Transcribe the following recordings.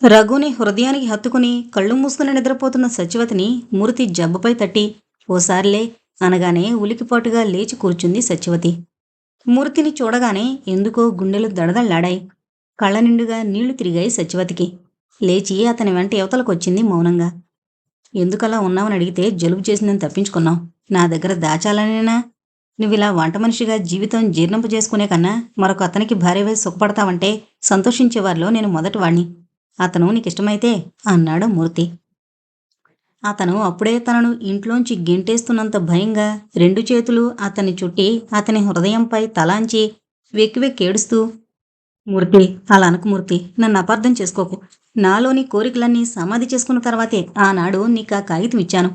రఘుని హృదయానికి హత్తుకుని కళ్ళు మూసుకుని నిద్రపోతున్న సత్యవతిని మూర్తి జబ్బపై తట్టి ఓసారిలే అనగానే ఉలికిపాటుగా లేచి కూర్చుంది సత్యవతి. మూర్తిని చూడగానే ఎందుకో గుండెలు దడదళ్లాడాయి. కళ్ళ నిండుగా నీళ్లు తిరిగాయి సత్యవతికి. లేచి అతని వెంట యువతలకొచ్చింది మౌనంగా. ఎందుకలా ఉన్నావని అడిగితే జలుబు చేసిందని తప్పించుకున్నావు. నా దగ్గర దాచాలనేనా? నువ్విలా వంట మనిషిగా జీవితం జీర్ణింపజేసుకునే కన్నా మరొక అతనికి భార్యవై సుఖపడతావంటే సంతోషించేవారిలో నేను మొదటివాణ్ణి. అతను నీకిష్టమైతే అన్నాడు మూర్తి. అతను అప్పుడే తనను ఇంట్లోంచి గెంటేస్తున్నంత భయంగా రెండు చేతులు అతన్ని చుట్టి అతని హృదయంపై తలాంచి వెక్కి వెక్కి ఏడుస్తూ, మూర్తి, అలా అనకు మూర్తి, నన్ను అపార్థం చేసుకోకు. నాలోని కోరికలన్నీ సమాధి చేసుకున్న తర్వాతే ఆనాడు నీకా కాగితం ఇచ్చాను.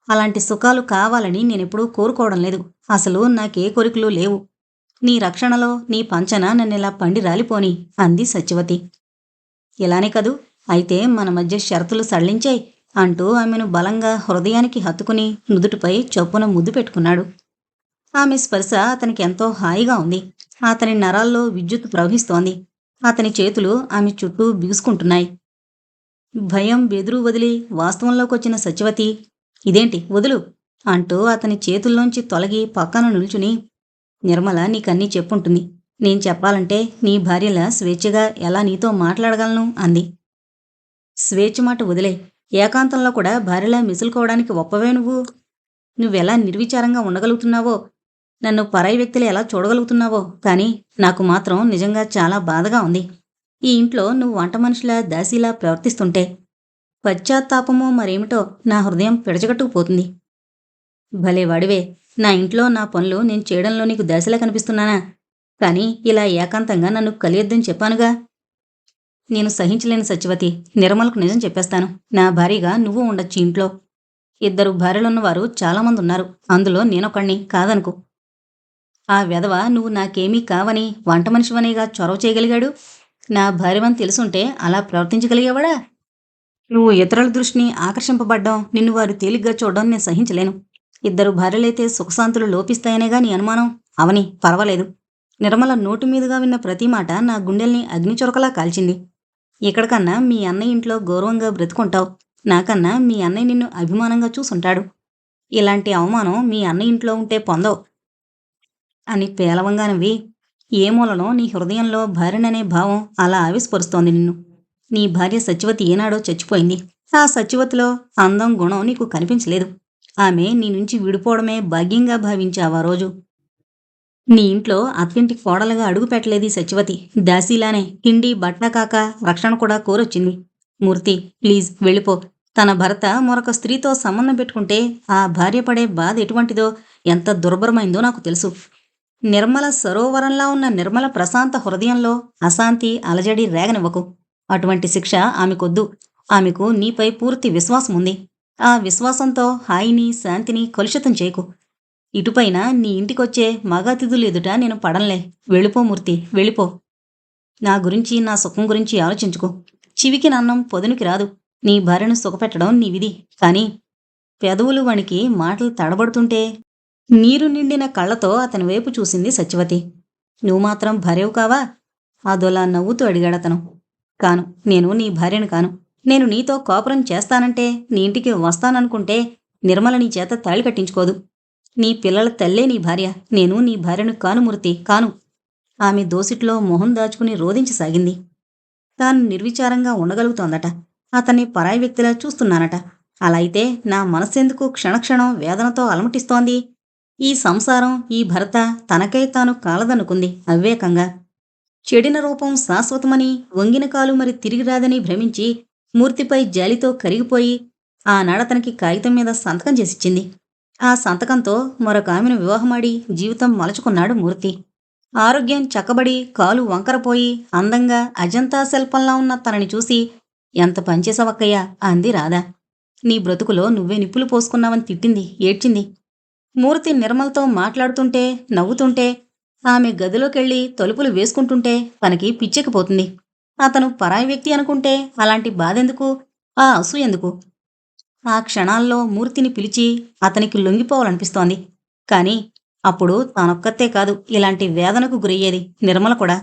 అలాంటి సుఖాలు కావాలని నేనెప్పుడూ కోరుకోవడం లేదు. అసలు నాకే కోరికలు లేవు. నీ రక్షణలో నీ పంచన నన్నిలా పండి రాలిపోని అంది సత్యవతి. ఇలానే కదూ, అయితే మన మధ్య షరతులు సడలించాయి అంటూ ఆమెను బలంగా హృదయానికి హత్తుకుని నుదుటిపై చొప్పున ముద్దు పెట్టుకున్నాడు. ఆమె స్పర్శ అతనికి ఎంతో హాయిగా ఉంది. అతని నరాల్లో విద్యుత్ ప్రవహిస్తోంది. అతని చేతులు ఆమె చుట్టూ బిగుసుకుంటున్నాయి. భయం బెదురు వదిలి వాస్తవంలోకొచ్చిన సత్యవతి, ఇదేంటి వదులు అంటూ అతని చేతుల్లోంచి తొలగి పక్కన నిల్చుని, నిర్మల నీకన్నీ చెప్పుంటుంది. నేను చెప్పాలంటే నీ భార్యలా స్వేచ్ఛగా ఎలా నీతో మాట్లాడగలను అంది. స్వేచ్ఛ మాట వదిలే, ఏకాంతంలో కూడా భార్యలా మిసులుకోవడానికి ఒప్పవే నువ్వు. నువ్వెలా నిర్విచారంగా ఉండగలుగుతున్నావో, నన్ను పరాయి వ్యక్తులు ఎలా చూడగలుగుతున్నావో, కానీ నాకు మాత్రం నిజంగా చాలా బాధగా ఉంది. ఈ ఇంట్లో నువ్వు వంట మనిషిలా దాసీలా ప్రవర్తిస్తుంటే పశ్చాత్తాపమో మరేమిటో నా హృదయం పిడచగట్టుకుపోతుంది. భలే వాడివే, నా ఇంట్లో నా పనులు నేను చేయడంలో నీకు దాసిలా కనిపిస్తున్నానా? కానీ ఇలా ఏకాంతంగా నన్ను కలియొద్దని చెప్పానుగా. నేను సహించలేను సత్యవతి. నిర్మలకు నిజం చెప్పేస్తాను. నా భార్యగా నువ్వు ఉండొచ్చు ఇంట్లో. 2 భార్యలున్నవారు చాలామంది ఉన్నారు. అందులో నేనొకణ్ణి కాదనుకో. ఆ వెధవ నువ్వు నాకేమీ కావని వంట మనిషివనేగా చొరవ చేయగలిగాడు. నా భార్యవని తెలుసుంటే అలా ప్రవర్తించగలిగేవాడా? నువ్వు ఇతరుల దృష్టిని ఆకర్షింపబడ్డం, నిన్ను వారు తేలిగ్గా చూడడం నేను సహించలేను. 2 భార్యలైతే సుఖశాంతులు లోపిస్తాయనేగా నీ అనుమానం. అవని పర్వాలేదు. నిర్మల నోటి మీదుగా విన్న ప్రతి మాట నా గుండెల్ని అగ్నిచొరకలా కాల్చింది. ఇక్కడికన్నా మీ అన్నయ్య ఇంట్లో గౌరవంగా బ్రతుకుంటావు. నాకన్నా మీ అన్నయ్య నిన్ను అభిమానంగా చూసుంటాడు. ఇలాంటి అవమానం మీ అన్నయ్య ఇంట్లో ఉంటే పొందవు అని పేలవంగా నవ్వి, ఏ మూలనో నీ హృదయంలో భార్యననే భావం అలా ఆవిస్పరుస్తోంది నిన్ను. నీ భార్య సత్యవతి ఏనాడో చచ్చిపోయింది. ఆ సత్యవతిలో అందం గుణం నీకు కనిపించలేదు. ఆమె నీ నుంచి విడిపోవడమే భాగ్యంగా భావించావా రోజు. నీ ఇంట్లో అత్తింటి కోడలుగా అడుగు పెట్టలేదు సత్యవతి. దాసీలానే తిండి బట్ట కాక రక్షణ కూడా కోరొచ్చింది. మూర్తి, ప్లీజ్ వెళ్ళిపో. తన భర్త మరొక స్త్రీతో సంబంధం పెట్టుకుంటే ఆ భార్య పడే బాధ ఎటువంటిదో, ఎంత దుర్భరమైందో నాకు తెలుసు. నిర్మల సరోవరంలా ఉన్న నిర్మల ప్రశాంత హృదయంలో అశాంతి అలజడి రేగనివ్వకు. అటువంటి శిక్ష ఆమెకొద్దు. ఆమెకు నీపై పూర్తి విశ్వాసం ఉంది. ఆ విశ్వాసంతో హాయిని శాంతిని కలుషితం చేయకు. ఇటుపైన నీ ఇంటికొచ్చే మగ అతిథులు ఎదుట నేను పడంలే. వెళ్ళిపో మూర్తి, వెళ్ళిపో. నా గురించి నా సుఖం గురించి ఆలోచించుకో. చివికి నన్నం పొదునికి రాదు. నీ భార్యను సుఖపెట్టడం నీ విధి. కానీ పెదవులు వణికి మాటలు తడబడుతుంటే నీరు నిండిన కళ్ళతో అతని వైపు చూసింది సత్యవతి. నువ్వు మాత్రం భార్యవు కావా? అదోలా నవ్వుతూ అడిగాడతను. కాను, నేను నీ భార్యను కాను. నేను నీతో కాపురం చేస్తానంటే, నీ ఇంటికి వస్తాననుకుంటే నిర్మల నీ చేత తాళి కట్టించుకోదు. నీ పిల్లల తల్లే నీ భార్య. నేను నీ భార్యను కాను మూర్తి, కాను. ఆమె దోసిట్లో మొహం దాచుకుని రోధించసాగింది. తాను నిర్విచారంగా ఉండగలుగుతోందట. అతన్ని పరాయి వ్యక్తిలా చూస్తున్నానట. అలా అయితే నా మనస్సెందుకు క్షణక్షణం వేదనతో అలమటిస్తోంది? ఈ సంసారం, ఈ భర్త తనకై తాను కాలదనుకుంది అవివేకంగా. చెడిన రూపం శాశ్వతమని, వంగిన కాలు మరి తిరిగి రాదని భ్రమించి మూర్తిపై జాలితో కరిగిపోయి ఆనాడతనికి కాగితం మీద సంతకం చేసిచ్చింది. ఆ సంతకంతో మరొక ఆమెను వివాహమాడి జీవితం మలచుకున్నాడు మూర్తి. ఆరోగ్యం చక్కబడి కాలు వంకరపోయి అందంగా అజంతా శిల్పంలా ఉన్న తనని చూసి, ఎంత పనిచేసావక్కయ్యా అంది రాధ. నీ బ్రతుకులో నువ్వే నిప్పులు పోసుకున్నావని తిట్టింది, ఏడ్చింది. మూర్తి నిర్మలతో మాట్లాడుతుంటే, నవ్వుతుంటే, ఆమె గదిలోకెళ్ళి తలుపులు వేసుకుంటుంటే తనకి పిచ్చెక్కిపోతుంది. అతను పరాయి వ్యక్తి అనుకుంటే అలాంటి బాధెందుకు, ఆ అసూయెందుకు? ఆ క్షణాల్లో మూర్తిని పిలిచి అతనికి లొంగిపోవాలనిపిస్తోంది. కాని అప్పుడు తానొక్కతే కాదు ఇలాంటి వేదనకు గురయ్యేది, నిర్మల కూడా.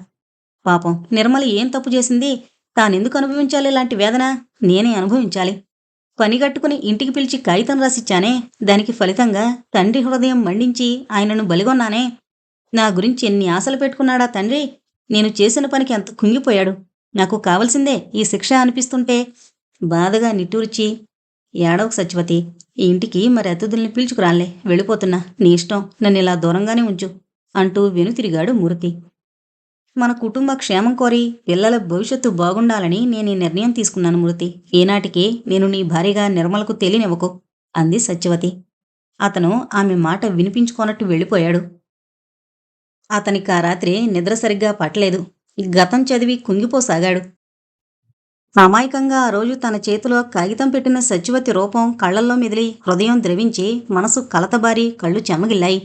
పాపం నిర్మల ఏం తప్పు చేసింది? తానెందుకు అనుభవించాలి ఇలాంటి వేదన? నేనే అనుభవించాలి. పనిగట్టుకుని ఇంటికి పిలిచి కాగితం రాసిచ్చానే, దానికి ఫలితంగా తండ్రి హృదయం మండించి ఆయనను బలిగొన్నానే. నా గురించి ఎన్ని ఆశలు పెట్టుకున్నాడా తండ్రి? నేను చేసిన పనికి ఎంత కుంగిపోయాడు. నాకు కావలసిందే ఈ శిక్ష అనిపిస్తుంటే బాధగా నిట్టూర్చి, ఏడవకు సత్యవతి. ఈ ఇంటికి మరి అతిథుల్ని పిలుచుకురాలే, వెళ్ళిపోతున్నా. నీ ఇష్టం, నన్నిలా దూరంగానే ఉంచు అంటూ వెనుతిరిగాడు మూర్తి. మన కుటుంబ క్షేమం కోరి పిల్లల భవిష్యత్తు బాగుండాలని నేను ఈ నిర్ణయం తీసుకున్నాను మూర్తి. ఈనాటికి నేను నీ భార్యగా నిర్మలకు తెలియనివ్వకు అంది సత్యవతి. అతను ఆమె మాట వినిపించుకోనట్టు వెళ్ళిపోయాడు. అతనికి ఆ రాత్రి నిద్ర సరిగ్గా పట్టలేదు. గతం చదివి కుంగిపోసాగాడు. అమాయకంగా ఆ రోజు తన చేతిలో కాగితం పెట్టిన సత్యవతి రూపం కళ్లల్లో మెదిలి హృదయం ద్రవించి మనసు కలతబారి కళ్ళు చెమ్మగిల్లాయి.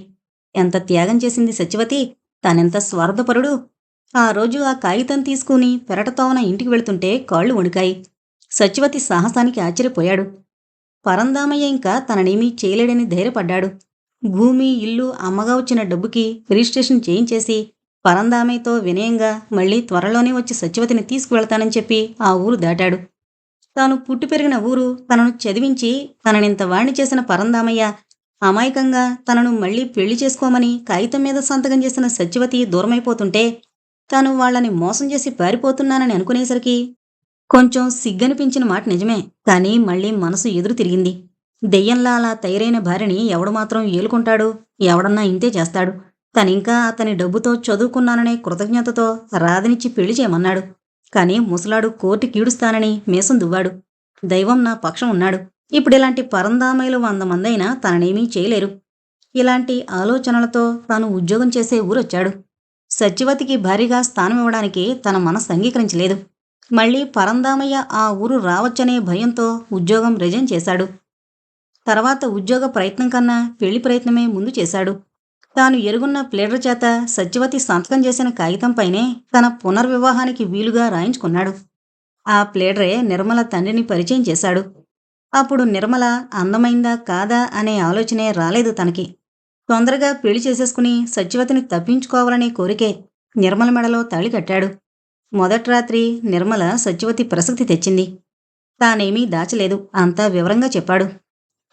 ఎంత త్యాగం చేసింది సత్యవతి! తానెంత స్వార్థపరుడు! ఆ రోజు ఆ కాగితం తీసుకుని పెరటతోవన ఇంటికి వెళుతుంటే కాళ్ళు వణికాయి. సత్యవతి సాహసానికి ఆశ్చర్యపోయాడు. పరందామయ్య ఇంకా తననేమీ చేయలేడని ధైర్యపడ్డాడు. భూమి, ఇల్లు, అమ్మగా వచ్చిన డబ్బుకి రిజిస్ట్రేషన్ చేయించేసి పరందామయ్యతో వినయంగా మళ్ళీ త్వరలోనే వచ్చి సత్యవతిని తీసుకువెళ్తానని చెప్పి ఆ ఊరు దాటాడు. తాను పుట్టి పెరిగిన ఊరు, తనను చదివించి తననింత వాణ్ణి చేసిన పరందామయ్య అమాయకంగా తనను మళ్ళీ పెళ్లి చేసుకోమని కాగితం మీద సంతకం చేసిన సత్యవతి దూరమైపోతుంటే తాను వాళ్ళని మోసం చేసి పారిపోతున్నానని అనుకునేసరికి కొంచెం సిగ్గనిపించిన మాట నిజమే. కానీ మళ్ళీ మనసు ఎదురు తిరిగింది. దెయ్యంలా అలా తయారైన భార్యని ఎవడు మాత్రం ఏలుకుంటాడు? ఎవడన్నా ఇంతే చేస్తాడు. తనింకా అతని డబ్బుతో చదువుకున్నాననే కృతజ్ఞతతో రాధనిచ్చి పెళ్లి చేయమన్నాడు. కానీ ముసలాడు కోర్టు కీడుస్తానని మీసం దువ్వాడు. దైవం నా పక్షం ఉన్నాడు. ఇప్పుడిలాంటి పరందామయ్యలు 100 మందైనా తననేమీ చేయలేరు. ఇలాంటి ఆలోచనలతో తాను ఉద్యోగం చేసే ఊరొచ్చాడు. సత్యవతికి భారీగా స్థానమివ్వడానికి తన మనసు అంగీకరించలేదు. మళ్ళీ పరందామయ్య ఆ ఊరు రావచ్చనే భయంతో ఉద్యోగం రిజైన్ చేశాడు. తర్వాత ఉద్యోగ ప్రయత్నం కన్నా పెళ్లి ప్రయత్నమే ముందు చేశాడు. తాను ఎరుగున్న ప్లేడర్ చేత సత్యవతి సంతకం చేసిన కాగితంపైనే తన పునర్వివాహానికి వీలుగా రాయించుకున్నాడు. ఆ ప్లేడరే నిర్మల తండ్రిని పరిచయం చేశాడు. అప్పుడు నిర్మల అందమైందా కాదా అనే ఆలోచనే రాలేదు తనకి. తొందరగా పెళ్లి చేసేసుకుని సత్యవతిని తప్పించుకోవాలనే కోరికే నిర్మల మెడలో తాళి కట్టాడు. మొదటి రాత్రి నిర్మల సత్యవతి ప్రసక్తి తెచ్చింది. తానేమీ దాచలేదు, అంతా వివరంగా చెప్పాడు.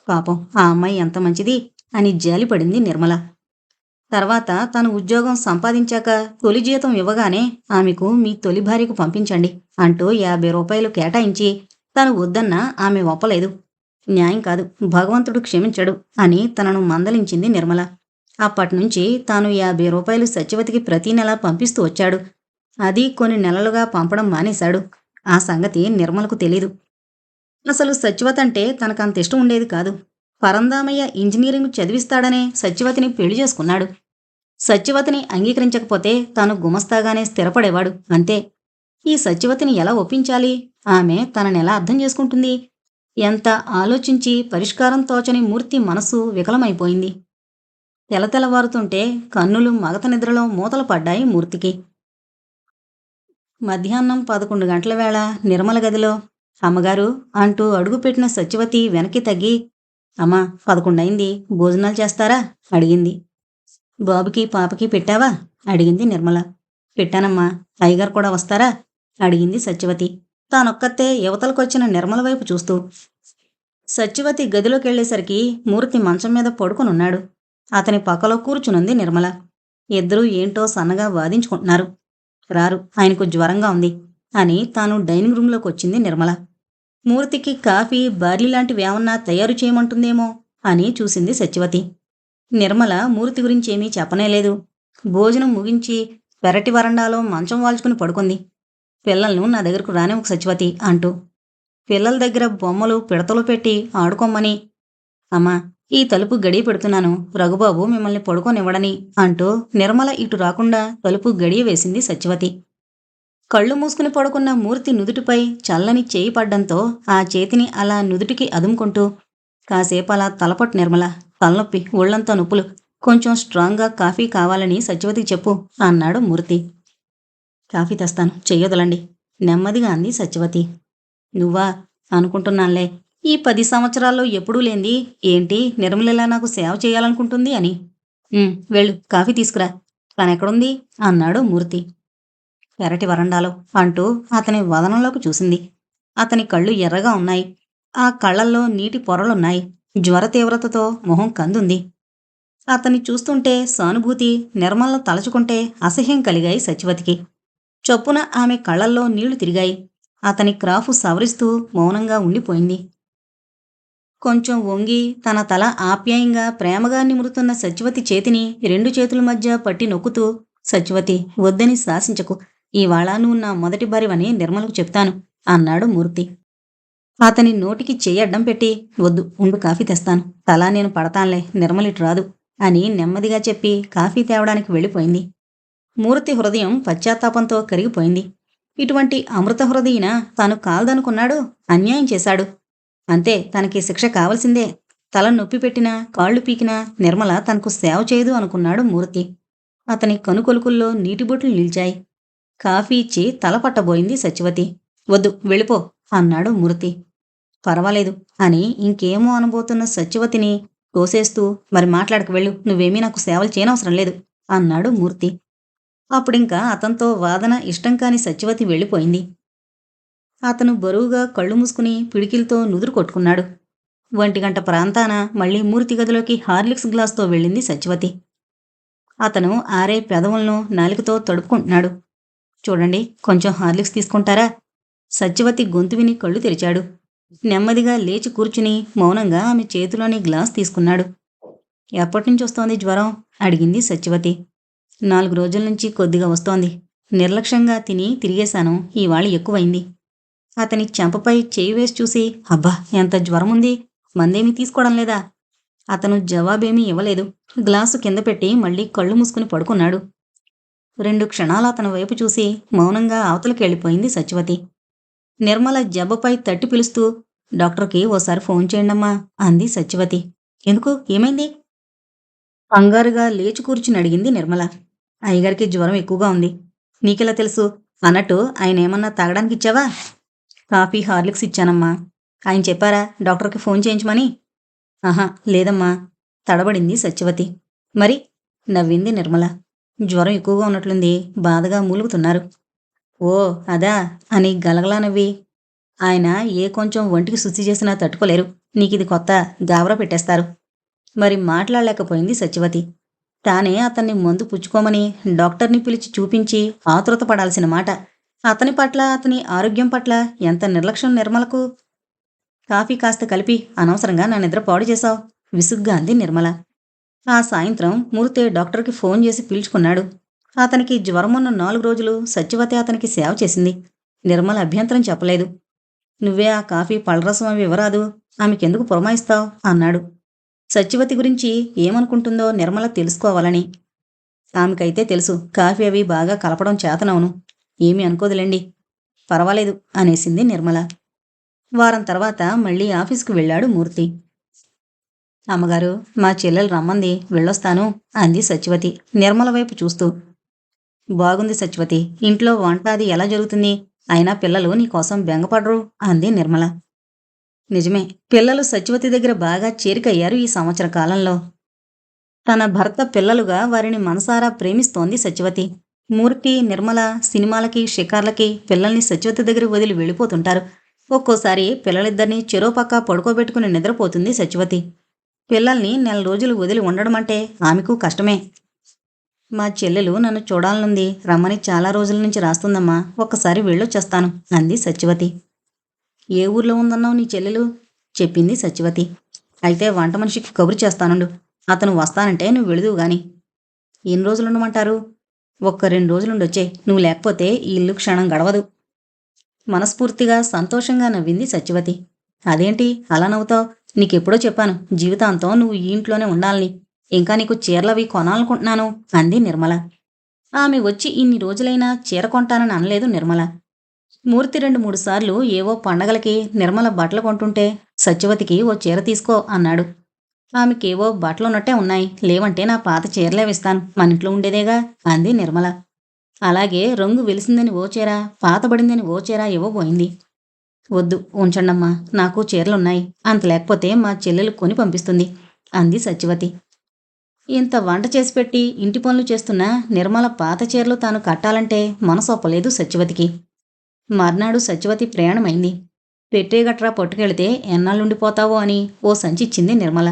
పాపం ఆ అమ్మాయి ఎంత మంచిది అని జాలిపడింది నిర్మల. తర్వాత తను ఉద్యోగం సంపాదించాక తొలి జీతం ఇవ్వగానే ఆమెకు మీ తొలి భార్యకు పంపించండి అంటూ 50 రూపాయలు కేటాయించి తను వద్దన్నా ఆమె ఒప్పలేదు. న్యాయం కాదు, భగవంతుడు క్షమించడు అని తనను మందలించింది నిర్మల. అప్పట్నుంచి తాను 50 రూపాయలు సత్యవతికి ప్రతీ నెలా పంపిస్తూ వచ్చాడు. అది కొన్ని నెలలుగా పంపడం మానేశాడు. ఆ సంగతి నిర్మలకు తెలీదు. అసలు సత్యవతి అంటే తనకంత ఇష్టం ఉండేది కాదు. పరందామయ్య ఇంజనీరింగ్ చదివిస్తాడనే సత్యవతిని పెళ్లి చేసుకున్నాడు. సత్యవతిని అంగీకరించకపోతే తాను గుమస్తాగానే స్థిరపడేవాడు, అంతే. ఈ సత్యవతిని ఎలా ఒప్పించాలి? ఆమె తననెలా అర్థం చేసుకుంటుంది? ఎంత ఆలోచించి పరిష్కారం తోచని మూర్తి మనసు వికలమైపోయింది. తెలతెలవారుతుంటే కన్నులు మగత నిద్రలో మూతలు పడ్డాయి మూర్తికి. మధ్యాహ్నం 11 గంటల వేళ నిర్మల గదిలో అమ్మగారు అంటూ అడుగుపెట్టిన సత్యవతి వెనక్కి తగ్గి, అమ్మా 11 అయింది, భోజనాలు చేస్తారా అడిగింది. బాబుకి పాపకి పెట్టావా అడిగింది నిర్మల. పెట్టానమ్మా, అయ్యగారు కూడా వస్తారా అడిగింది సత్యవతి తానొక్కతే యువతలకొచ్చిన నిర్మల వైపు చూస్తూ. సత్యవతి గదిలోకెళ్లేసరికి మూర్తి మంచం మీద పడుకునున్నాడు. అతని పక్కలో కూర్చునుంది నిర్మల. ఇద్దరూ ఏంటో సన్నగా వాదించుకుంటున్నారు. రారు, ఆయనకు జ్వరంగా ఉంది అని తాను డైనింగ్ రూంలోకి వచ్చింది నిర్మల. మూర్తికి కాఫీ, బార్లీ లాంటివేమన్నా తయారు చేయమంటుందేమో అని చూసింది సత్యవతి. నిర్మల మూర్తి గురించి ఏమీ చెప్పనేలేదు. భోజనం ముగించి పెరటి వరండాలో మంచం వాల్చుకుని పడుకుంది. పిల్లలను నా దగ్గరకు రానివ్వకు సత్యవతి అంటూ. పిల్లల దగ్గర బొమ్మలు పిడతలు పెట్టి ఆడుకోమని. అమ్మా, ఈ తలుపు గడియ పెడుతున్నాను, రఘుబాబు మిమ్మల్ని పడుకోనివ్వడని అంటూ నిర్మల ఇటు రాకుండా తలుపు గడియ వేసింది సత్యవతి. కళ్ళు మూసుకుని పడుకున్న మూర్తి నుదుటిపై చల్లని చేయి పడ్డంతో ఆ చేతిని అలా నుదుటికి అదుముకుంటూ, కాసేపు అలా తలపట్టు నిర్మల, తలనొప్పి, ఒళ్ళంతా నొప్పులు, కొంచెం స్ట్రాంగ్గా కాఫీ కావాలని సత్యవతికి చెప్పు అన్నాడు మూర్తి. కాఫీ తెస్తాను, చెయ్యొదలండి నెమ్మదిగా అంది సత్యవతి. నువ్వా? అనుకుంటున్నానులే, ఈ 10 సంవత్సరాల్లో ఎప్పుడూ లేంది ఏంటి నిర్మలలా నాకు సేవ చేయాలనుకుంటుంది అని. వెళ్ళు, కాఫీ తీసుకురా. తనెక్కడుంది అన్నాడు మూర్తి. పెరటి వరండాలో అంటూ అతని వదనంలోకి చూసింది. అతని కళ్ళు ఎర్రగా ఉన్నాయి. ఆ కళ్ళల్లో నీటి పొరలున్నాయి. జ్వర తీవ్రతతో మొహం కందుంది. అతన్ని చూస్తుంటే సానుభూతి, నిర్మలను తలచుకుంటే అసహ్యం కలిగాయి సచివతికి. చొప్పున ఆమె కళ్ళల్లో నీళ్లు తిరిగాయి. అతని క్రాఫు సవరిస్తూ మౌనంగా ఉండిపోయింది. కొంచెం వంగి తన తల ఆప్యాయంగా ప్రేమగా నిమురుతున్న సచివతి చేతిని రెండు చేతుల మధ్య పట్టి నొక్కుతూ, సచివతి, వద్దని శాసించకు. ఇవాళ నువ్వు నా మొదటి భార్యవని నిర్మలకు చెప్తాను అన్నాడు మూర్తి. అతని నోటికి చెయ్యి అడ్డం పెట్టి, వద్దు, ఉండు, కాఫీ తెస్తాను. తలా నేను పడతాన్లే, నిర్మలిటు రాదు అని నెమ్మదిగా చెప్పి కాఫీ తేవడానికి వెళ్ళిపోయింది. మూర్తి హృదయం పశ్చాత్తాపంతో కరిగిపోయింది. ఇటువంటి అమృత హృదయిన తాను కాల్దనుకున్నాడు, అన్యాయం చేశాడు. అంతే, తనకి శిక్ష కావలసిందే. తల నొప్పి పెట్టినా, కాళ్ళు పీకినా నిర్మల తనకు సేవ చేయదు అనుకున్నాడు మూర్తి. అతని కనుకొలుకుల్లో నీటిబొట్లు నిలిచాయి. కాఫీ ఇచ్చి తల పట్టబోయింది సచివతి. వద్దు, వెళ్ళిపో అన్నాడు మూర్తి. పర్వాలేదు అని ఇంకేమో అనబోతున్న సచివతిని తోసేస్తూ, మరి మాట్లాడక వెళ్ళు, నువ్వేమీ నాకు సేవలు చేయనవసరం లేదు అన్నాడు మూర్తి. అప్పుడింకా అతనితో వాదన ఇష్టం కాని సచివతి వెళ్ళిపోయింది. అతను బరువుగా కళ్ళు మూసుకుని పిడికిలతో నుదురు కొట్టుకున్నాడు. 1 ప్రాంతాన మళ్లీ మూర్తి గదిలోకి హార్లిక్స్ గ్లాసుతో వెళ్ళింది సచివతి. అతను ఆరే పెదవులను నాలికతో తడుపుకుంటున్నాడు. చూడండి, కొంచెం హార్లిక్స్ తీసుకుంటారా? సత్యవతి గొంతు విని కళ్ళు తెరిచాడు. నెమ్మదిగా లేచి కూర్చుని మౌనంగా ఆమె చేతిలోని గ్లాస్ తీసుకున్నాడు. ఎప్పటినుంచి వస్తోంది జ్వరం? అడిగింది సత్యవతి. 4 రోజుల నుంచి కొద్దిగా వస్తోంది. నిర్లక్ష్యంగా తిని తిరిగేశాను, ఇవాళ ఎక్కువైంది. అతని చెంపపై చేయి వేసి చూసి, అబ్బా, ఎంత జ్వరముంది, మందేమీ తీసుకోవడం లేదా? అతను జవాబేమీ ఇవ్వలేదు. గ్లాసు కింద పెట్టి మళ్లీ కళ్ళు మూసుకుని పడుకున్నాడు. 2 క్షణాలు అతని వైపు చూసి మౌనంగా అవతలకి వెళ్ళిపోయింది సత్యవతి. నిర్మల జబ్బపై తట్టి పిలుస్తూ, డాక్టర్కి ఓసారి ఫోన్ చేయండమ్మా అంది సత్యవతి. ఎందుకు, ఏమైంది? కంగారుగా లేచి కూర్చుని అడిగింది నిర్మల. అయ్యగారికి జ్వరం ఎక్కువగా ఉంది. నీకెలా తెలుసు? అన్నట్టు ఆయన ఏమన్నా తాగడానికి ఇచ్చావా? కాఫీ, హార్లిక్స్ ఇచ్చానమ్మా. ఆయన చెప్పారా డాక్టర్కి ఫోన్ చేయించమని? ఆహా, లేదమ్మా తడబడింది సత్యవతి. మరి? నవ్వింది నిర్మల. జ్వరం ఎక్కువగా ఉన్నట్లుంది, బాధగా మూలుగుతున్నారు. ఓ అదా అని గలగలా నవ్వి, ఆయన ఏ కొంచెం ఒంటికి శుద్ధి చేసినా తట్టుకోలేరు. నీకిది కొత్త, గాబరా పెట్టేస్తారు. మరి మాట్లాడలేకపోయింది సత్యవతి. తానే అతన్ని మందు పుచ్చుకోమని డాక్టర్ని పిలిచి చూపించి ఆతురత పడాల్సిన మాట. అతని పట్ల, అతని ఆరోగ్యం పట్ల ఎంత నిర్లక్ష్యం నిర్మలకు. కాఫీ కాస్త కలిపి అనవసరంగా నా నిద్ర పాడు చేశావు విసుగ్గా అంది నిర్మల. ఆ సాయంత్రం మూర్తి డాక్టర్కి ఫోన్ చేసి పిలుచుకున్నాడు. అతనికి జ్వరమున్న 4 రోజులు సత్యవతి అతనికి సేవ చేసింది. నిర్మల అభ్యంతరం చెప్పలేదు. నువ్వే ఆ కాఫీ పళ్ళరసం అవి ఇవ్వరాదు, ఆమెకెందుకు పురమాయిస్తావు అన్నాడు. సత్యవతి గురించి ఏమనుకుంటుందో నిర్మల తెలుసుకోవాలని. ఆమెకైతే తెలుసు, కాఫీ అవి బాగా కలపడం చేతనవును. ఏమీ అనుకోదులేండి, పర్వాలేదు అనేసింది నిర్మల. వారం తర్వాత మళ్లీ ఆఫీసుకు వెళ్ళాడు మూర్తి. అమ్మగారు, మా చెల్లెలు రమ్మంది, వెళ్ళొస్తాను అంది సత్యవతి నిర్మల వైపు చూస్తూ. బాగుంది సత్యవతి, ఇంట్లో వంట అది ఎలా జరుగుతుంది? అయినా పిల్లలు నీకోసం బెంగపడరు అంది నిర్మల. నిజమే, పిల్లలు సత్యవతి దగ్గర బాగా చేరికయ్యారు ఈ సంవత్సర కాలంలో. తన భర్త పిల్లలుగా వారిని మనసారా ప్రేమిస్తోంది సత్యవతి. మూర్తి, నిర్మల సినిమాలకి, షికార్లకి పిల్లల్ని సత్యవతి దగ్గర వదిలి వెళ్ళిపోతుంటారు. ఒక్కోసారి పిల్లలిద్దరినీ చెరోపక్క పడుకోబెట్టుకుని నిద్రపోతుంది సత్యవతి. పిల్లల్ని 4 రోజులు వదిలి ఉండడం అంటే ఆమెకు కష్టమే. మా చెల్లెలు నన్ను చూడాలనుంది, రమ్మని చాలా రోజుల నుంచి రాస్తుందమ్మా, ఒక్కసారి వెళ్ళొచ్చేస్తాను అంది సత్యవతి. ఏ ఊర్లో ఉందన్నావు నీ చెల్లెలు? చెప్పింది సత్యవతి. అయితే వంట మనిషికి కబురు చేస్తానుండు, అతను వస్తానంటే నువ్వు వెళుదువు గాని. ఎన్ని రోజులుండమంటారు? ఒక్క 2 రోజులుండొచ్చే, నువ్వు లేకపోతే ఈ ఇల్లు క్షణం గడవదు. మనస్ఫూర్తిగా సంతోషంగా నవ్వింది సత్యవతి. అదేంటి అలా నవ్వుతావు? నీకెప్పుడో చెప్పాను, జీవితాంతం నువ్వు ఈ ఇంట్లోనే ఉండాలని. ఇంకా నీకు చీరలవి కొనాలనుకుంటున్నాను అంది నిర్మల. ఆమె వచ్చి ఇన్ని రోజులైనా చీర కొంటానని అనలేదు నిర్మల. మూర్తి 2-3 సార్లు ఏవో పండగలకి నిర్మల బట్టలు కొంటుంటే సత్యవతికి ఓ చీర తీసుకో అన్నాడు. ఆమెకేవో బట్టలున్నట్టే ఉన్నాయి, లేవంటే నా పాత చీరలేవిస్తాను, మన ఇంట్లో ఉండేదేగా అంది నిర్మల. అలాగే రంగు వెలిసిందని ఓ చీర, పాతబడిందని ఓ చీర ఇవ్వబోయింది. వద్దు, ఉంచండమ్మా, నాకు చీరలున్నాయి, అంత లేకపోతే మా చెల్లెలు కొని పంపిస్తుంది అంది సత్యవతి. ఇంత వంట చేసి పెట్టి ఇంటి పనులు చేస్తున్న నిర్మల పాత చీరలు తాను కట్టాలంటే మనసొప్పలేదు సత్యవతికి. మర్నాడు సత్యవతి ప్రయాణమైంది. పెట్టే గట్రా పట్టుకెళితే ఎన్నాళ్ళుండిపోతావో అని ఓ సంచిచ్చింది నిర్మల.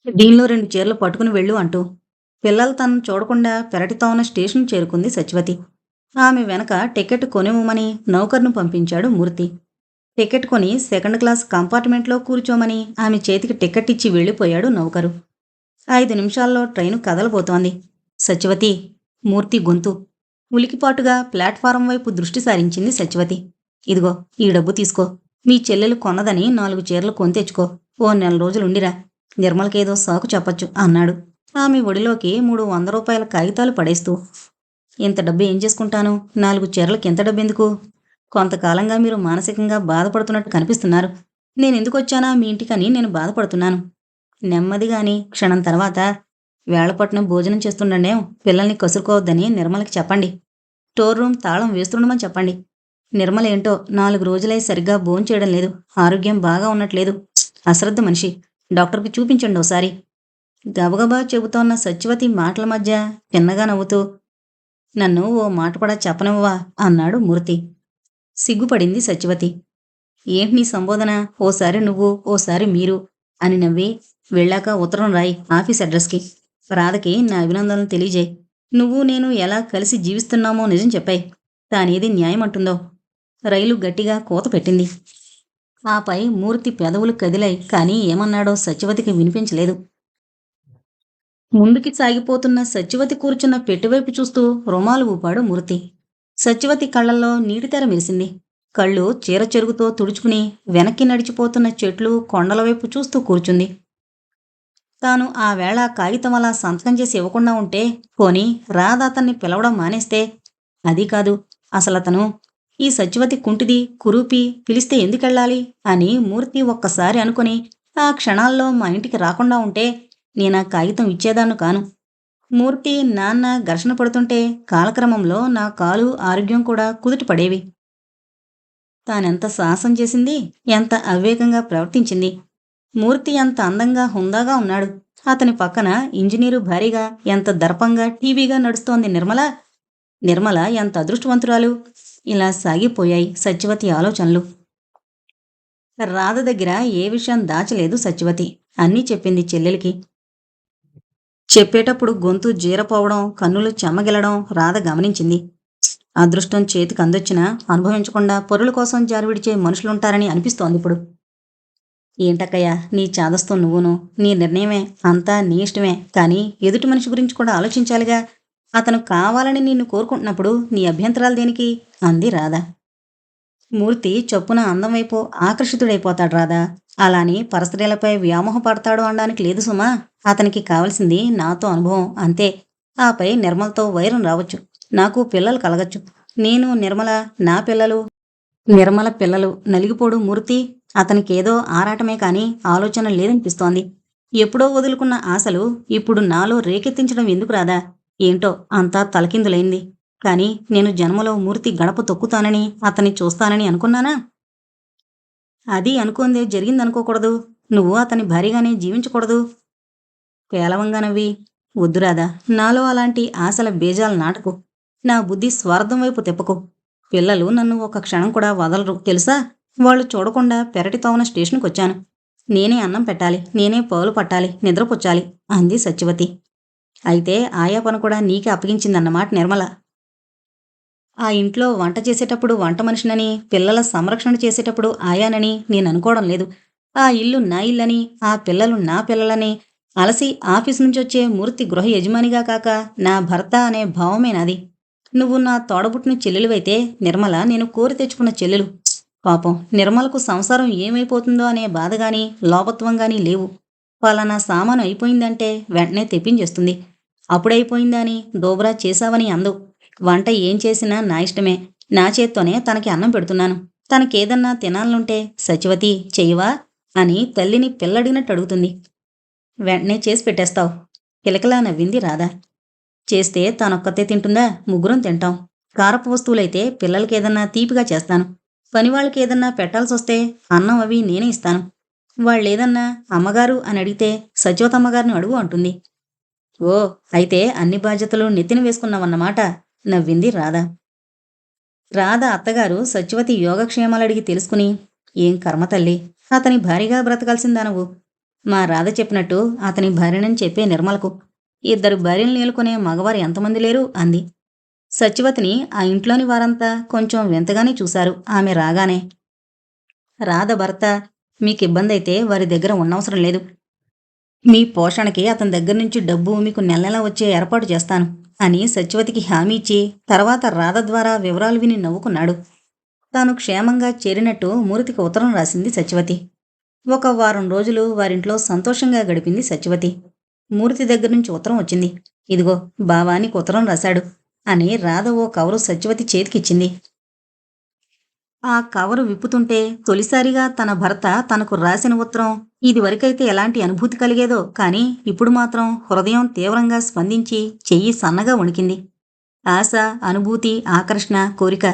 దీనిలో 2 చీరలు పట్టుకుని వెళ్ళు అంటూ. పిల్లలు తనను చూడకుండా పెరటితో ఉన్న స్టేషన్ చేరుకుంది సత్యవతి. ఆమె వెనక టికెట్ కొనివ్వమని నౌకర్ను పంపించాడు మూర్తి. టికెట్ కొని సెకండ్ క్లాస్ కంపార్ట్మెంట్లో కూర్చోమని ఆమె చేతికి టికెట్ ఇచ్చి వెళ్ళిపోయాడు నౌకరు. 5 నిమిషాల్లో ట్రైను కదలబోతోంది. సత్యవతి! మూర్తి గొంతు. ఉలికిపాటుగా ప్లాట్ఫారం వైపు దృష్టి సారించింది సత్యవతి. ఇదిగో ఈ డబ్బు తీసుకో. మీ చెల్లెలు కొన్నదని 4 చీరలు కొని తెచ్చుకో. ఓ నెల రోజులుండిరా. నిర్మలకేదో సాకు చెప్పొచ్చు అన్నాడు ఆమె ఒడిలోకి 300 రూపాయల కాగితాలు పడేస్తూ. ఇంత డబ్బు ఏం చేసుకుంటాను? 4 చీరలకి ఇంత డబ్బెందుకు? కొంతకాలంగా మీరు మానసికంగా బాధపడుతున్నట్టు కనిపిస్తున్నారు. నేనెందుకొచ్చానా మీ ఇంటికని నేను బాధపడుతున్నాను. నెమ్మదిగాని క్షణం తర్వాత వేళపట్నం భోజనం చేస్తుండేం పిల్లల్ని కసురుకోవద్దని నిర్మలకి చెప్పండి. స్టోర్ రూమ్ తాళం వేస్తుండమని చెప్పండి. నిర్మల ఏంటో 4 రోజులై సరిగ్గా భోంచేయడం లేదు. ఆరోగ్యం బాగా ఉన్నట్లేదు. అశ్రద్ధ మనిషి. డాక్టర్కి చూపించండి ఓసారి. గబగబా చెబుతోన్న సత్యవతి మాటల మధ్య చిన్నగా నవ్వుతూ, నన్ను ఓ మాట కూడా చెప్పనివ్వవా అన్నాడు మూర్తి. సిగ్గుపడింది సత్యవతి. ఏంటి నీ సంబోధన? ఓసారి నువ్వు, ఓసారి మీరు అని నవ్వి, వెళ్ళాక ఉత్తరం రాయి ఆఫీస్ అడ్రస్కి. రాధకి నా అభినందనలు తెలియజేయి. నువ్వు నేను ఎలా కలిసి జీవిస్తున్నామో నిజం చెప్పాయి. తానేది న్యాయమంటుందో. రైలు గట్టిగా కూత పెట్టింది. ఆపై మూర్తి పెదవులు కదిలాయి. కానీ ఏమన్నాడో సత్యవతికి వినిపించలేదు. ముందుకి సాగిపోతున్న సత్యవతి కూర్చున్న పెట్టివైపు చూస్తూ రుమాలు ఊపాడు మూర్తి. సత్యవతి కళ్ళల్లో నీటితెర మెరిసింది. కళ్ళు చీర చెరుగుతో తుడుచుకుని వెనక్కి నడిచిపోతున్న చెట్లు, కొండల వైపు చూస్తూ కూర్చుంది. తాను ఆ వేళ కాగితం అలా సంతకం చేసి ఇవ్వకుండా ఉంటే, పోనీ రాధ అతన్ని పిలవడం మానేస్తే, అది కాదు అసలతను. ఈ సత్యవతి కుంటిది, కురూపి, పిలిస్తే ఎందుకెళ్ళాలి అని మూర్తి ఒక్కసారి అనుకుని ఆ క్షణాల్లో మా ఇంటికి రాకుండా ఉంటే నేనా కాగితం ఇచ్చేదాన్ను కాను. మూర్తి, నాన్న ఘర్షణ పడుతుంటే కాలక్రమంలో నా కాలు, ఆరోగ్యం కూడా కుదుట పడేవి. తానెంత సాహసం చేసింది, ఎంత అవివేకంగా ప్రవర్తించింది. మూర్తి ఎంత అందంగా, హుందాగా ఉన్నాడు. అతని పక్కన ఇంజనీరు భారీగా, ఎంత దర్పంగా, టీవీగా నడుస్తోంది నిర్మల. నిర్మల ఎంత అదృష్టవంతురాలు. ఇలా సాగిపోయాయి సత్యవతి ఆలోచనలు. రాధ దగ్గర ఏ విషయం దాచలేదు సత్యవతి. అన్నీ చెప్పింది చెల్లెలికి. చెప్పేటప్పుడు గొంతు జీరపోవడం, కన్నులు చెమ్మగిలడం రాధ గమనించింది. అదృష్టం చేతికి అందొచ్చినా అనుభవించకుండా పొరుల కోసం జారివిడిచే మనుషులుంటారని అనిపిస్తోంది ఇప్పుడు. ఏంటక్కయ్యా నీ చాదస్తం నువ్వును. నీ నిర్ణయమే, అంతా నీ ఇష్టమే. కానీ ఎదుటి మనిషి గురించి కూడా ఆలోచించాలిగా. అతను కావాలని నిన్ను కోరుకుంటున్నప్పుడు నీ అభ్యంతరాలు దేనికి? అంది రాధ. మూర్తి చొప్పున అందం వైపు ఆకర్షితుడైపోతాడు రాధా. అలాని పరస్త్రీలపై వ్యామోహపడతాడు అనడానికి లేదు సుమా. అతనికి కావలసింది నాతో అనుభవం అంతే. ఆపై నిర్మలతో వైరం రావచ్చు. నాకు పిల్లలు కలగచ్చు. నేను, నిర్మల, నా పిల్లలు, నిర్మల పిల్లలు. నలిగిపోడు మూర్తి. అతనికేదో ఆరాటమే కాని ఆలోచన లేదనిపిస్తోంది. ఎప్పుడో వదులుకున్న ఆశలు ఇప్పుడు నాలో రేకెత్తించడం ఎందుకు రాదా? ఏంటో అంతా తలకిందులైంది. కాని నేను జన్మలో మూర్తి గడప తొక్కుతానని, అతన్ని చూస్తానని అనుకున్నానా? అది అనుకోందే జరిగిందనుకోకూడదు. నువ్వు అతని భారీగానే జీవించకూడదు. పేలవంగా నవ్వి, వద్దురాదా, నాలో అలాంటి ఆశల బీజాలు నాటకు. నా బుద్ధి స్వార్థం వైపు తిప్పకు. పిల్లలు నన్ను ఒక క్షణం కూడా వదలరు తెలుసా. వాళ్ళు చూడకుండా పెరటితో ఉన్న స్టేషన్కొచ్చాను. నేనే అన్నం పెట్టాలి, నేనే పాలు పట్టాలి, నిద్రపుచ్చాలి అంది సత్యవతి. అయితే ఆయా పని కూడా నీకే అప్పగించిందన్నమాట నిర్మల. ఆ ఇంట్లో వంట చేసేటప్పుడు వంట మనిషినని, పిల్లల సంరక్షణ చేసేటప్పుడు ఆయానని నేననుకోవడం లేదు. ఆ ఇల్లు నా ఇల్లని, ఆ పిల్లలు నా పిల్లలని, అలసి ఆఫీసు నుంచొచ్చే మూర్తి గృహ యజమానిగా కాక నా భర్త అనే భావమే నాది. నువ్వు నా తోడబుట్టిన చెల్లెలివైతే నిర్మల నేను కోరి తెచ్చుకున్న చెల్లెలు. పాపం నిర్మలకు సంసారం ఏమైపోతుందో అనే బాధగాని, లోపత్వంగాని లేవు. పలానా సామాను అయిపోయిందంటే వెంటనే తెప్పించేస్తుంది. అప్పుడైపోయిందా అని దోబరా చేశావని అందు. వంట ఏం చేసినా నా ఇష్టమే. నా చేత్తోనే తనకి అన్నం పెడుతున్నాను. తనకేదన్నా తినాలనుంటే సత్యవతి చెయ్యవా అని తల్లిని పిల్లడిగినట్టు అడుగుతుంది. వెంటనే చేసి పెట్టేస్తావు. కిలకిలా నవ్వింది రాధ. చేస్తే తానొక్కతే తింటుందా? ముగ్గురం తింటాం. కారపు వస్తువులైతే పిల్లలకేదన్నా తీపిగా చేస్తాను. పనివాళ్ళకేదన్నా పెట్టాల్సొస్తే అన్నం అవి నేనే ఇస్తాను. వాళ్ళేదన్నా అమ్మగారు అని అడిగితే సత్యవతమ్మగారిని అడుగు అంటుంది. ఓ, అయితే అన్ని బాధ్యతలు నెత్తిన వేసుకున్నావన్నమాట, నవ్వింది రాధ. రాధ అత్తగారు సత్యవతి యోగక్షేమాలడిగి తెలుసుకుని, ఏం కర్మ తల్లి, అతని భార్యగా బ్రతకాల్సిందానవు. మా రాధ చెప్పినట్టు అతని భార్యనని చెప్పే నిర్మలకు. ఇద్దరు భార్యలు నేలుకునే మగవారు ఎంతమంది లేరు అంది. సత్యవతిని ఆ ఇంట్లోని వారంతా కొంచెం వింతగానే చూశారు ఆమె రాగానే. రాధ భర్త, మీకిబ్బందైతే వారి దగ్గర ఉన్నవసరం లేదు. మీ పోషణకి అతని దగ్గర నుంచి డబ్బు మీకు నెల నెలా వచ్చే ఏర్పాటు చేస్తాను అని సత్యవతికి హామీ ఇచ్చి తర్వాత రాధ ద్వారా వివరాలు విని నవ్వుకున్నాడు. తాను క్షేమంగా చేరినట్టు మూర్తికి ఉత్తరం రాసింది సత్యవతి. ఒక వారం రోజులు వారింట్లో సంతోషంగా గడిపింది సత్యవతి. మూర్తి దగ్గర నుంచి ఉత్తరం వచ్చింది. ఇదిగో బావా నీకు ఉత్తరం రాశాడు అని రాధ ఓ కవరు సత్యవతి చేతికిచ్చింది. ఆ కవరు విప్పుతుంటే తొలిసారిగా తన భర్త తనకు రాసిన ఉత్తరం ఇదివరకైతే ఎలాంటి అనుభూతి కలిగేదో కానీ ఇప్పుడు మాత్రం హృదయం తీవ్రంగా స్పందించి చెయ్యి సన్నగా వణికింది. ఆశ, అనుభూతి, ఆకర్షణ, కోరిక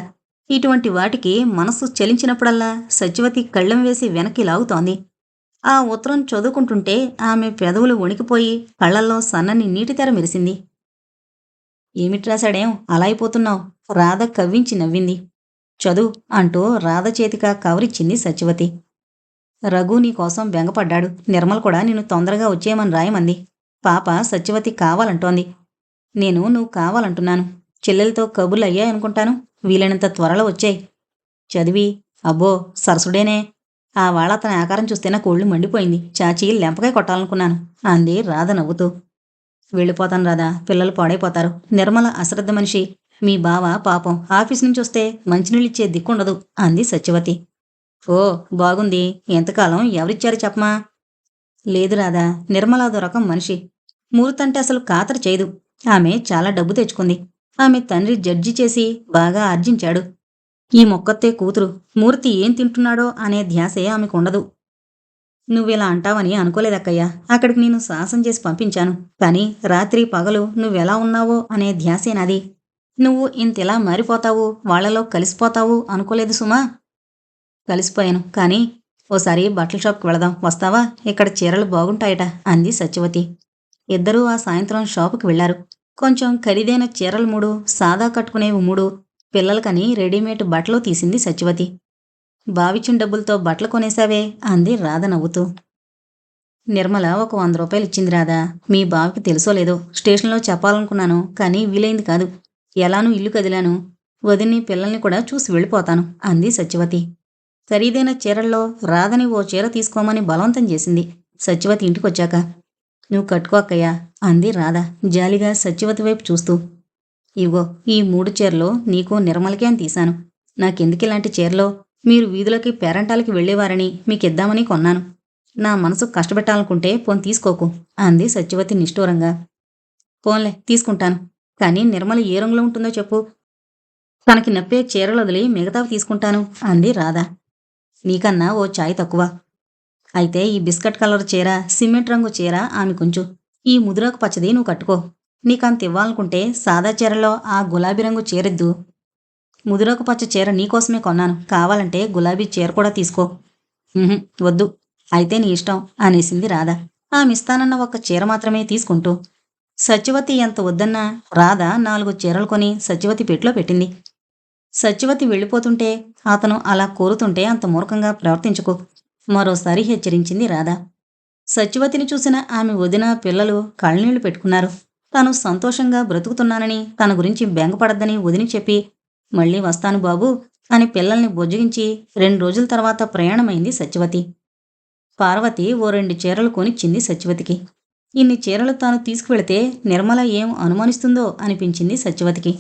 ఇటువంటి వాటికి మనస్సు చలించినప్పుడల్లా సత్యవతి కళ్ళెం వేసి వెనక్కి లాగుతోంది. ఆ ఉత్తరం చదువుకుంటుంటే ఆమె పెదవులు వణికిపోయి కళ్లల్లో సన్నని నీటితెర మెరిసింది. ఏమిట్రాశాడేం అలా అయిపోతున్నావు, రాధ కవ్వించి నవ్వింది. చదువు అంటూ రాధ చేతిగా కవరిచ్చింది సత్యవతి. రఘు నీకోసం బెంగపడ్డాడు, నిర్మల కూడా నిన్ను తొందరగా వచ్చేయమని రాయమంది. పాప సత్యవతి కావాలంటోంది. నేను నువ్వు కావాలంటున్నాను. చెల్లెలతో కబుర్లు అయ్యాయనుకుంటాను, వీలైనంత త్వరలో వచ్చాయి. చదివి అబ్బో సరసుడేనే. ఆ వాళ్ళ అతని ఆకారం చూస్తే నాకు ఒళ్ళు మండిపోయింది, చాచి లెంపకాయ కొట్టాలనుకున్నాను అంది రాధ నవ్వుతూ. వెళ్ళిపోతాను రాధా, పిల్లలు పాడైపోతారు. నిర్మల అశ్రద్ధ మనిషి. మీ బావ పాపం ఆఫీస్ నుంచి వస్తే మంచినీళ్ళిచ్చే దిక్కుండదు అంది సత్యవతి. ఓ, బాగుంది. ఎంతకాలం ఎవరిచ్చారు చెప్పమా? లేదు రాధా, నిర్మల అదో రకం మనిషి. మూర్తంటే అసలు ఖాతరు చేయదు. ఆమె చాలా డబ్బు తెచ్చుకుంది. ఆమె తండ్రి జడ్జి చేసి బాగా ఆర్జించాడు. ఈ మొక్కత్తే కూతురు. మూర్తి ఏం తింటున్నాడో అనే ధ్యాసే ఆమెకుండదు. నువ్విలా అంటావని అనుకోలేదక్కయ్యా. అక్కడికి నేను సాహసం చేసి పంపించాను. కానీ రాత్రి పగలు నువ్వెలా ఉన్నావో అనే ధ్యాసే నాది. నువ్వు ఇంతెలా మారిపోతావు, వాళ్లలో కలిసిపోతావు అనుకోలేదు సుమా. కలిసిపోయాను, కానీ ఓసారి బట్టల షాప్కి వెళదాం, వస్తావా? ఇక్కడ చీరలు బాగుంటాయట అంది సత్యవతి. ఇద్దరూ ఆ సాయంత్రం షాపుకి వెళ్లారు. కొంచెం ఖరీదైన చీరలు 3, సాదా కట్టుకునేవి 3, పిల్లలకని రెడీమేడ్ బట్టలు తీసింది సత్యవతి. బావిచ్చిన డబ్బులతో బట్టలు కొనేశావే అంది రాధ నవ్వుతూ. నిర్మల ఒక 100 రూపాయలు ఇచ్చింది రాధా. మీ బావకి తెలుసో లేదో స్టేషన్లో చెప్పాలనుకున్నాను, కానీ వీలైంది కాదు. ఎలానూ ఇల్లు కదిలాను. వదిన్ని పిల్లల్ని కూడా చూసి వెళ్ళిపోతాను అంది సత్యవతి. ఖరీదైన చీరల్లో రాధని ఓ చీర తీసుకోమని బలవంతం చేసింది సత్యవతి ఇంటికొచ్చాక. నువ్వు కట్టుకో అక్కయ్యా అంది రాధ జాలిగా సత్యవతి వైపు చూస్తూ. ఇగో ఈ 3 చీరలు నీకు నిర్మలకే అని తీశాను. నాకెందుకిలాంటి చీరలో? మీరు వీధులకి పేరంటాలకి వెళ్ళేవారని మీకిద్దామని కొన్నాను. నా మనసు కష్టపెట్టాలనుకుంటే పోని తీసుకోకు అంది సత్యవతి నిష్ఠూరంగా. పోన్లే తీసుకుంటాను, కానీ నిర్మల ఏ రంగులో ఉంటుందో చెప్పు. తనకి నప్పే చీరలు వదిలి మిగతావి తీసుకుంటాను అంది రాధ. నీకన్నా ఓ ఛాయ్ తక్కువ. అయితే ఈ బిస్కట్ కలర్ చీర, సిమెంట్ రంగు చీర ఆమెకుంచు. ఈ ముదురాకు పచ్చది నువ్వు కట్టుకో. నీకంత ఇవ్వాలనుకుంటే సాదా చీరలో ఆ గులాబీ రంగు చీరెద్దు. ముదురాకు పచ్చ చీర నీకోసమే కొన్నాను, కావాలంటే గులాబీ చీర కూడా తీసుకో. వద్దు, అయితే నీ ఇష్టం అనేసింది రాధ ఆమెస్తానన్న ఒక చీర మాత్రమే తీసుకుంటూ. సత్యవతి ఎంత వద్దన్నా రాధ 4 చీరలు కొని సత్యవతి పెట్లో పెట్టింది. సత్యవతి వెళ్ళిపోతుంటే అతను అలా కోరుతుంటే అంత మూర్ఖంగా ప్రవర్తించుకో, మరోసారి హెచ్చరించింది రాధ. సత్యవతిని చూసిన ఆమె వదిన, పిల్లలు కళ్ళనీళ్లు పెట్టుకున్నారు. తాను సంతోషంగా బ్రతుకుతున్నానని, తన గురించి బెంగపడద్దని వదిని చెప్పి మళ్ళీ వస్తాను బాబు అని పిల్లల్ని బొజ్జగించి 2 రోజుల తర్వాత ప్రయాణమైంది సత్యవతి. పార్వతి ఓ 2 చీరలు కొనిచ్చింది సత్యవతికి. ఇన్ని చీరలు తాను తీసుకువెళితే నిర్మల ఏం అనుమానిస్తుందో అనిపించింది సత్యవతికి.